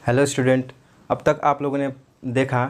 Hello student. अब तक आप लोगों ने देखा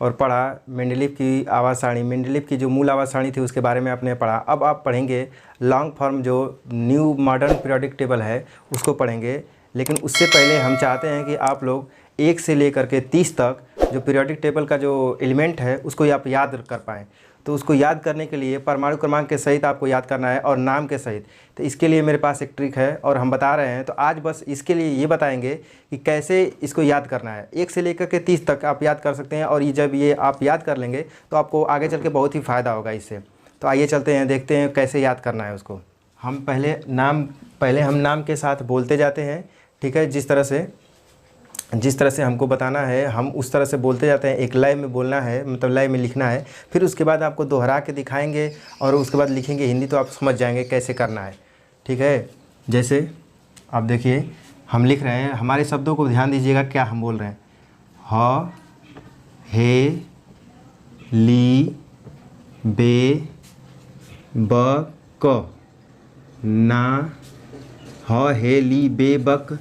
और पढ़ा मेंडलीव की आवाज़ सारणी। मेंडलीव की जो मूल आवाज़ सारणी थी उसके बारे में आपने पढ़ा। अब आप पढ़ेंगे लॉन्ग फॉर्म जो न्यू मॉडर्न पीरियोडिक टेबल है उसको पढ़ेंगे। लेकिन उससे पहले हम चाहते हैं कि आप लोग 1 से लेकर के 30 तक जो पीरियोडिक टेबल का जो एलिमेंट है उसको आप याद कर पाएँ। तो उसको याद करने के लिए परमाणु क्रमांक के सहित आपको याद करना है और नाम के सहित। तो इसके लिए मेरे पास एक ट्रिक है और हम बता रहे हैं। तो आज बस इसके लिए ये बताएंगे कि कैसे इसको याद करना है। 1 से लेकर के 30 तक आप याद कर सकते हैं और ये जब ये आप याद कर लेंगे तो आपको आगे चल के बहुत ही फ़ायदा होगा इससे। तो आइए चलते हैं, देखते हैं कैसे याद करना है उसको। हम पहले हम नाम के साथ बोलते जाते हैं, ठीक है। जिस तरह से हमको बताना है हम उस तरह से बोलते जाते हैं। एक लय में बोलना है, मतलब लय में लिखना है। फिर उसके बाद आपको दोहरा के दिखाएंगे और उसके बाद लिखेंगे हिंदी, तो आप समझ जाएंगे कैसे करना है, ठीक है। जैसे आप देखिए हम लिख रहे हैं, हमारे शब्दों को ध्यान दीजिएगा क्या हम बोल रहे हैं। ह, हे, ली, बे, ब, क, ना, ह, हे, ली, बे, बक,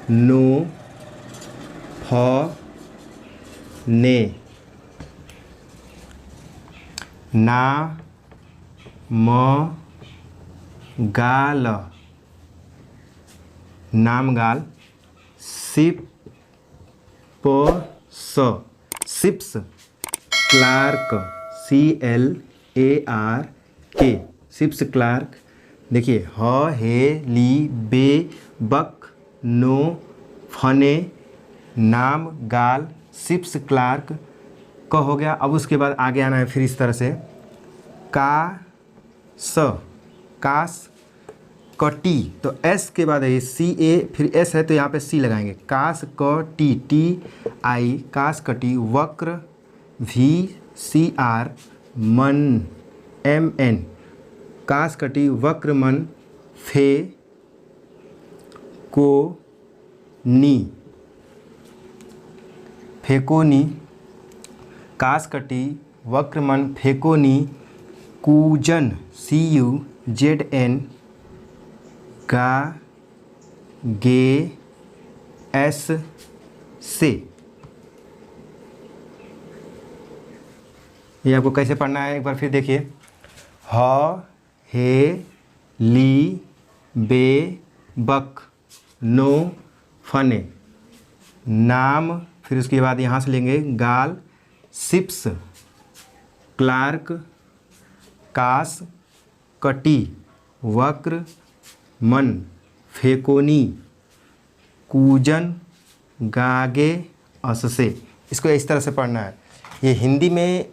नो, फ, ने, ना, म, गाल, नाम गाल, सिप, प, स, सिप्स, क्लार्क, CLARK, सिप्स क्लार्क। देखिए ह, हे, ली, बे, बक, नो, फने, नाम गाल, सिप्स क्लार्क का हो गया। अब उसके बाद आगे आना है फिर इस तरह से का, स, कास, कटी। तो एस के बाद है CA, फिर एस है तो यहाँ पे C लगाएंगे। कास क टी, TI, कास कटी, वक्र, VCR, मन, MN, कास कटी, वक्र मन, फे, को, नी, फेकोनी, कासकटी, वक्रमन, फेकोनी, कूजन, CUZN, गा, गे, एस, से। ये आपको कैसे पढ़ना है एक बार फिर देखिए। ह, हे, ली, बे, बक, नो, फने, नाम, फिर उसके बाद यहाँ से लेंगे गाल, सिप्स, क्लार्क, कास, कटी, वक्र, मन, फेकोनी, कूजन, गागे, अससे। इसको इस तरह से पढ़ना है। ये हिंदी में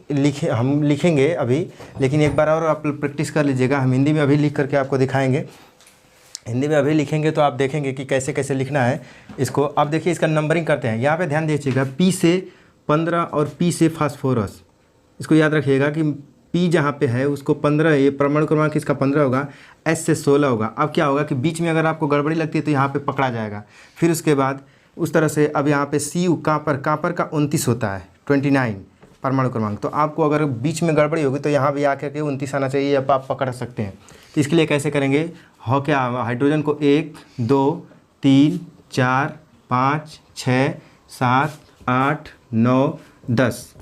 हम लिखेंगे अभी, लेकिन एक बार और आप प्रैक्टिस कर लीजिएगा। हम हिंदी में अभी लिख करके आपको दिखाएंगे। हिंदी में अभी लिखेंगे तो आप देखेंगे कि कैसे कैसे लिखना है इसको। अब देखिए इसका नंबरिंग करते हैं। यहाँ पे ध्यान दीजिएगा, P से 15 और P से फास्फोरस। इसको याद रखिएगा कि P जहाँ पे है उसको 15, ये परमाणु क्रमांक इसका 15 होगा, S से 16 होगा। अब क्या होगा कि बीच में अगर आपको गड़बड़ी लगती है तो यहाँ पे पकड़ा जाएगा। फिर उसके बाद उस तरह से अब यहाँ पे CU, कापर का 29 होता है, 29 परमाणु क्रमांक। तो आपको अगर बीच में गड़बड़ी होगी तो यहाँ भी आकर के 29 आना चाहिए, अब आप पकड़ सकते हैं। तो इसके लिए कैसे करेंगे, क्या हाइड्रोजन को 1 2 3 4 5 6 7 8 9 10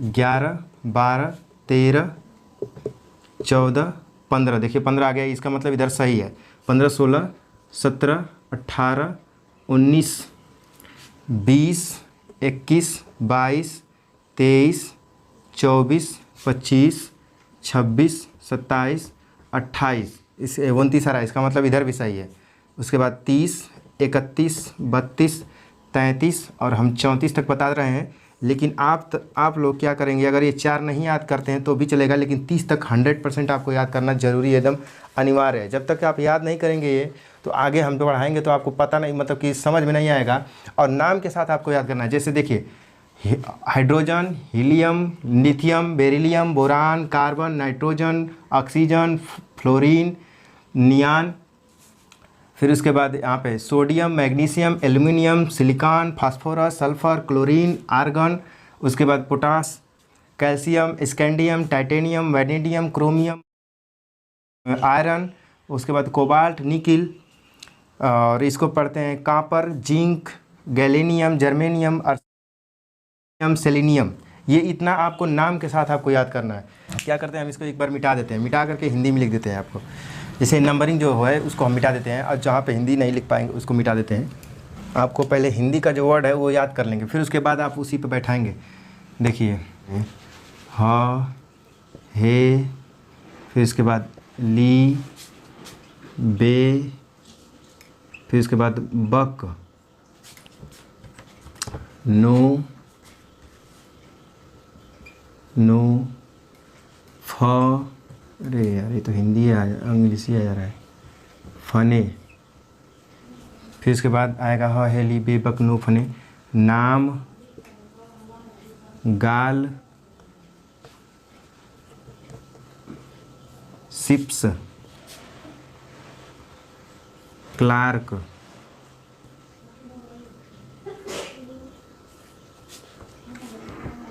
11 12 13 14 15। देखिए 15 आ गया, इसका मतलब इधर सही है। 15 16 17 18 19 20 21 22 23 24 25 26 27 28, इस 29 आ रहा है, इसका मतलब इधर भी सही है। उसके बाद 30 31 32 33 और हम 34 तक बता रहे हैं। लेकिन आप लोग क्या करेंगे, अगर ये 4 नहीं याद करते हैं तो भी चलेगा, लेकिन 30 तक 100% आपको याद करना जरूरी है, एकदम अनिवार्य है। जब तक आप याद नहीं करेंगे ये तो आगे हम तो पढ़ाएंगे तो आपको पता नहीं, मतलब कि समझ में नहीं आएगा। और नाम के साथ आपको याद करना है। जैसे देखिए hydrogen, helium, lithium, beryllium, boron, carbon, nitrogen, oxygen, fluorine, neon. फिर उसके बाद यहाँ पे sodium, magnesium, aluminium, silicon, phosphorus, sulphur, chlorine, argon. उसके बाद potash, calcium, scandium, titanium, vanadium, chromium, iron. उसके बाद कोबाल्ट, निकिल, और इसको पढ़ते हैं copper, zinc, gallium, germanium, arsenic, selenium. ये इतना आपको नाम के साथ आपको याद करना है। क्या करते हैं हम इसको एक बार मिटा देते हैं, मिटा करके हिंदी में लिख देते हैं आपको। जैसे नंबरिंग जो है उसको हम मिटा देते हैं और जहाँ पे हिंदी नहीं लिख पाएंगे उसको मिटा देते हैं। आपको पहले हिंदी का जो वर्ड है वो याद कर लेंगे, फिर उसके बाद आप उसी पे बैठाएंगे। देखिए हा, हे, फिर उसके बाद ली, बे, फिर उसके बाद बक, नो, नो, फ, अरे यार ये तो हिंदी है, इंग्लिश ही आ जा रहा है, फने। फिर उसके बाद आएगा ह, हे, ली, बे, बक, नो, फने। नाम, गाल, शिप्स, क्लार्क,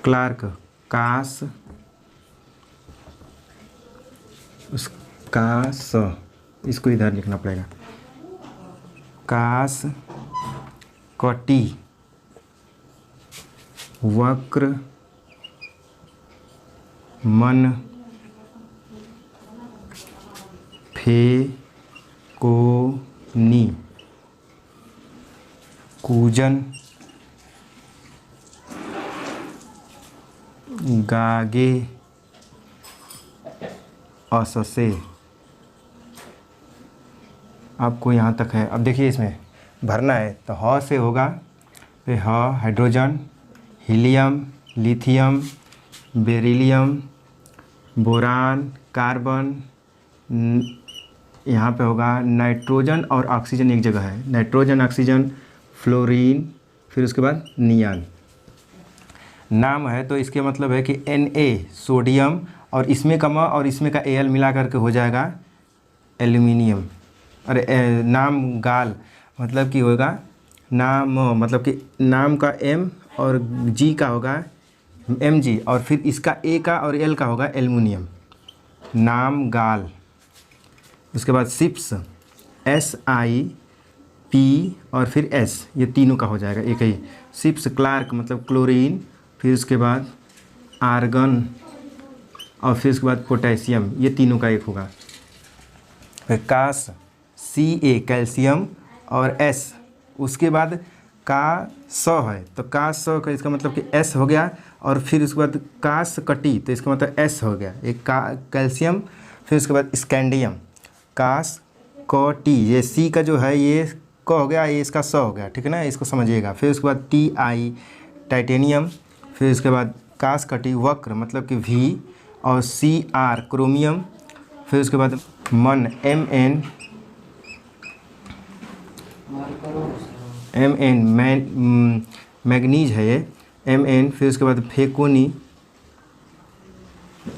क्लार्क, कास, उसका स, इसको इधर लिखना पड़ेगा, कास, कटी, वक्र, मन, फे, को, नी, कूजन, गागे, अससे। आपको यहाँ तक है। अब देखिए इसमें भरना है तो ह से होगा, फिर ह hydrogen, helium, lithium, beryllium, boron, carbon, यहाँ पे होगा नाइट्रोजन और ऑक्सीजन एक जगह है, नाइट्रोजन, ऑक्सीजन, फ्लोरीन, फिर उसके बाद नियान। नाम है तो इसके मतलब है कि Na सोडियम और इसमें का म और इसमें का Al मिला करके हो जाएगा एल्यूमिनियम। अरे नाम गाल मतलब कि होगा नाम, मतलब कि नाम का M और G का होगा Mg और फिर इसका A का और L का होगा एल्यूमिनियम, नाम गाल। उसके बाद शिप्स SIP और फिर S, ये तीनों का हो जाएगा एक ही। शिप्स क्लार्क मतलब क्लोरीन, फिर उसके बाद आर्गन और फिर उसके बाद पोटेशियम, ये तीनों का एक होगा। फिर कास Ca कैल्शियम और S, उसके बाद का स है तो का स का इसका मतलब कि S हो गया और फिर उसके बाद कास कटी तो इसका मतलब S हो गया, एक का कैल्शियम, फिर उसके बाद स्कैंडियम, कास क टी, ये सी का जो है ये क हो गया, ये इसका स हो गया, ठीक है ना, इसको समझिएगा। फिर उसके बाद Ti टाइटेनियम, फिर उसके बाद कास कटी वक्र मतलब कि V और Cr क्रोमियम, फिर उसके बाद मन Mn मैग्नीज है ये Mn, फिर उसके बाद फेकोनी,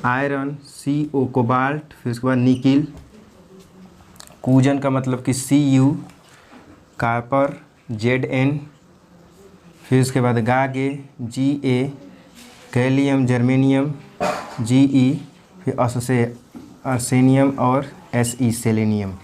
आयरन Co कोबाल्ट, फिर उसके बाद निकिल, कूजन का मतलब कि Cu, कॉपर Zn, फिर उसके बाद गागे Ga, गैलियम जर्मेनियम Ge, फिर अससे अर्सेनियम और Se सेलेनियम।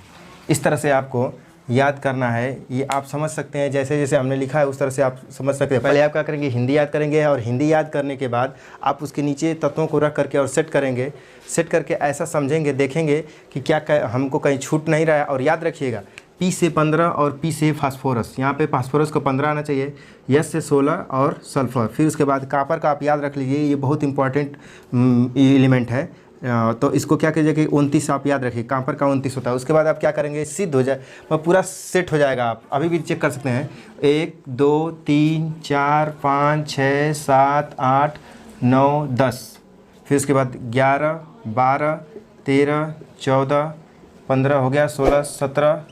इस तरह से आपको याद करना है। ये आप समझ सकते हैं, जैसे जैसे हमने लिखा है उस तरह से आप समझ सकते हैं। पहले आप क्या करेंगे, हिंदी याद करेंगे और हिंदी याद करने के बाद आप उसके नीचे तत्वों को रख करके और सेट करेंगे। सेट करके ऐसा समझेंगे, देखेंगे कि क्या हमको कहीं छूट नहीं रहा है। और याद रखिएगा P से 15 और P से फास्फोरस, यहाँ पे फास्फोरस को 15 आना चाहिए, S से 16 और सल्फ़र। फिर उसके बाद कॉपर का आप याद रख लीजिए, ये बहुत इंपॉर्टेंट एलिमेंट है। तो इसको क्या कीजिए कि 29 आप याद रखिए, कॉपर का 29 होता है। उसके बाद आप क्या करेंगे, सिद्ध हो जाए, पूरा सेट हो जाएगा। आप अभी भी चेक कर सकते हैं, 1 2 3 4 5 6 7 8 9 10, फिर उसके बाद 11 12 13 14 15 हो गया, 16 17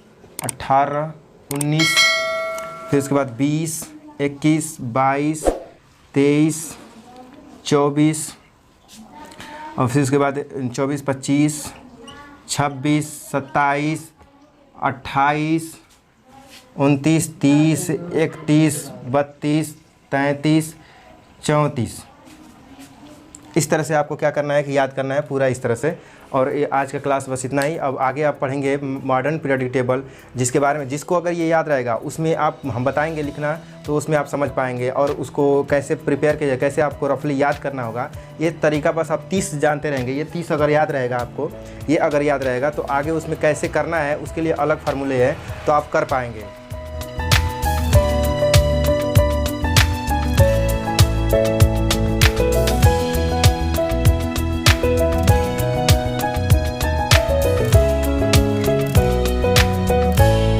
18 19, फिर उसके बाद 20 21 22 23 24 और फिर उसके बाद 24 25 26 27 28 29 30 31 32 33 34। इस तरह से आपको क्या करना है कि याद करना है पूरा इस तरह से। और ये आज का क्लास बस इतना ही। अब आगे आप पढ़ेंगे मॉडर्न पीरियोडिक टेबल, जिसके बारे में जिसको अगर ये याद रहेगा उसमें आप हम बताएंगे लिखना, तो उसमें आप समझ पाएंगे। और उसको कैसे प्रिपेयर किया जाए, कैसे आपको रफली याद करना होगा, ये तरीका बस आप 30 जानते रहेंगे। ये 30 अगर याद रहेगा आपको, ये अगर याद रहेगा तो आगे उसमें कैसे करना है उसके लिए अलग फार्मूले हैं, तो आप कर पाएंगे।